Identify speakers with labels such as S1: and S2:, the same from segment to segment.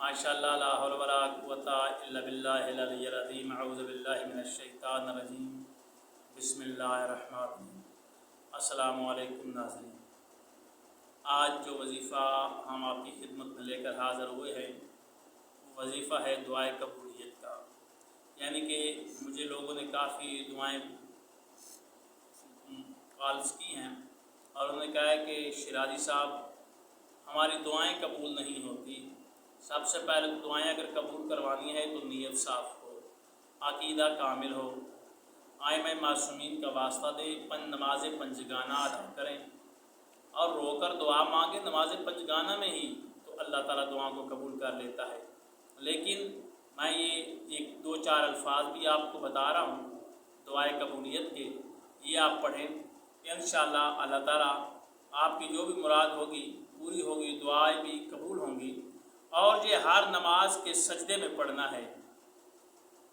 S1: ماشاءاللہ لا حول ولا قوۃ الا باللہ العلی العظیم اعوذ باللہ من الشیطان الرجیم بسم اللہ الرحمن الرحیم۔ السلام علیکم ناظرین، آج جو وظیفہ ہم آپ کی خدمت میں لے کر حاضر ہوئے ہیں وہ وظیفہ ہے دعائے قبولیت کا۔ یعنی کہ مجھے لوگوں نے کافی دعائیں کالز کی ہیں اور انہوں نے کہا ہے کہ شیرازی صاحب ہماری دعائیں قبول نہیں ہوتی۔ سب سے پہلے دعائیں اگر قبول کروانی ہے تو نیت صاف ہو، عقیدہ کامل ہو، آئمہ معصومین کا واسطہ دیں، نماز پنجگانہ ادا کریں اور رو کر دعا مانگیں نماز پنجگانہ میں ہی، تو اللہ تعالیٰ دعاؤں کو قبول کر لیتا ہے۔ لیکن میں یہ ایک دو چار الفاظ بھی آپ کو بتا رہا ہوں دعائے قبولیت کے، یہ آپ پڑھیں، انشاءاللہ اللہ تعالیٰ آپ کی جو بھی مراد ہوگی پوری ہوگی، دعائیں بھی قبول ہوں گی۔ اور یہ ہر نماز کے سجدے میں پڑھنا ہے۔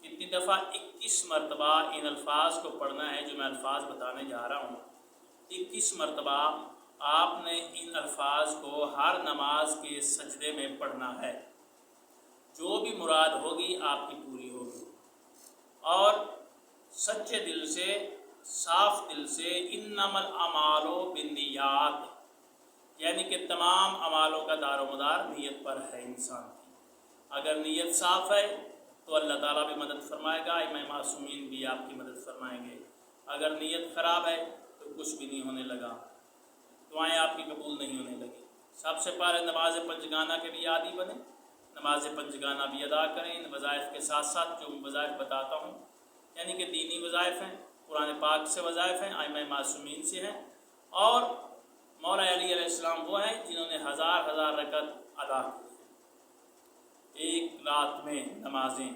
S1: کتنی دفعہ؟ 21 مرتبہ ان الفاظ کو پڑھنا ہے جو میں الفاظ بتانے جا رہا ہوں۔ 21 مرتبہ آپ نے ان الفاظ کو ہر نماز کے سجدے میں پڑھنا ہے، جو بھی مراد ہوگی آپ کی پوری ہوگی۔ اور سچے دل سے، صاف دل سے، انما الاعمال بالنیات، یعنی کہ تمام اعمالوں کا دار و مدار نیت پر ہے انسان کی۔ اگر نیت صاف ہے تو اللہ تعالیٰ بھی مدد فرمائے گا، ائمہ معصومین بھی آپ کی مدد فرمائیں گے۔ اگر نیت خراب ہے تو کچھ بھی نہیں ہونے لگا، دعائیں آپ کی قبول نہیں ہونے لگی۔ سب سے پہلے نماز پنجگانہ کے بھی عادی بنیں، نماز پنجگانہ بھی ادا کریں ان وظائف کے ساتھ ساتھ جو وظائف بتاتا ہوں، یعنی کہ دینی وظائف ہیں، قرآن پاک سے وظائف ہیں، ائمہ معصومین سے ہیں، اور مولا علی علیہ السلام وہ ہیں جنہوں نے ہزار رکعت ادا کی ہیں ایک رات میں نمازیں۔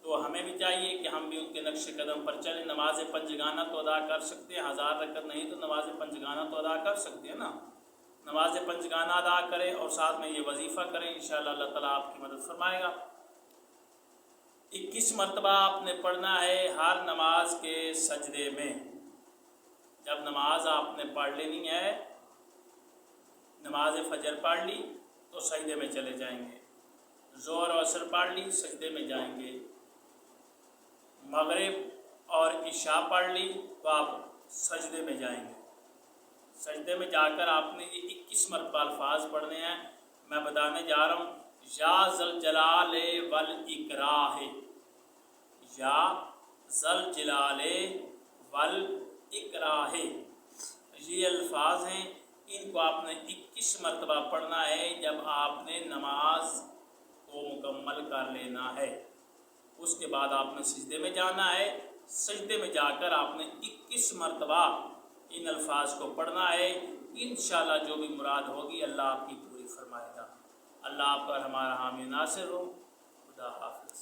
S1: تو ہمیں بھی چاہیے کہ ہم بھی ان کے نقش قدم پر چلیں۔ نماز پنجگانہ تو ادا کر سکتے ہیں، 1000 رکعت نہیں تو نماز پنجگانہ تو ادا کر سکتے ہیں نا۔ نماز پنجگانہ ادا کریں اور ساتھ میں یہ وظیفہ کریں، انشاءاللہ اللہ تعالیٰ آپ کی مدد فرمائے گا۔ 21 مرتبہ آپ نے پڑھنا ہے ہر نماز کے سجدے میں۔ جب نماز آپ نے پڑھ لینی ہے، نماز فجر پڑھ لی تو سجدے میں چلے جائیں گے، ظہر و عصر پڑھ لی سجدے میں جائیں گے، مغرب اور عشاء پڑھ لی تو آپ سجدے میں جائیں گے۔ سجدے میں جا کر آپ نے یہ 21 مرتبہ الفاظ پڑھنے ہیں، میں بتانے جا رہا ہوں۔ یا ذا الجلال والاکراہ، یا ذا الجلال والاکراہ، یہ الفاظ ہیں، ان کو آپ نے 21 مرتبہ پڑھنا ہے جب آپ نے نماز کو مکمل کر لینا ہے۔ اس کے بعد آپ نے سجدے میں جانا ہے، سجدے میں جا کر آپ نے 21 مرتبہ ان الفاظ کو پڑھنا ہے۔ انشاءاللہ جو بھی مراد ہوگی اللہ آپ کی پوری فرمائے گا۔ اللہ آپ پر ہمارا حامی ناصر ہو۔ خدا حافظ۔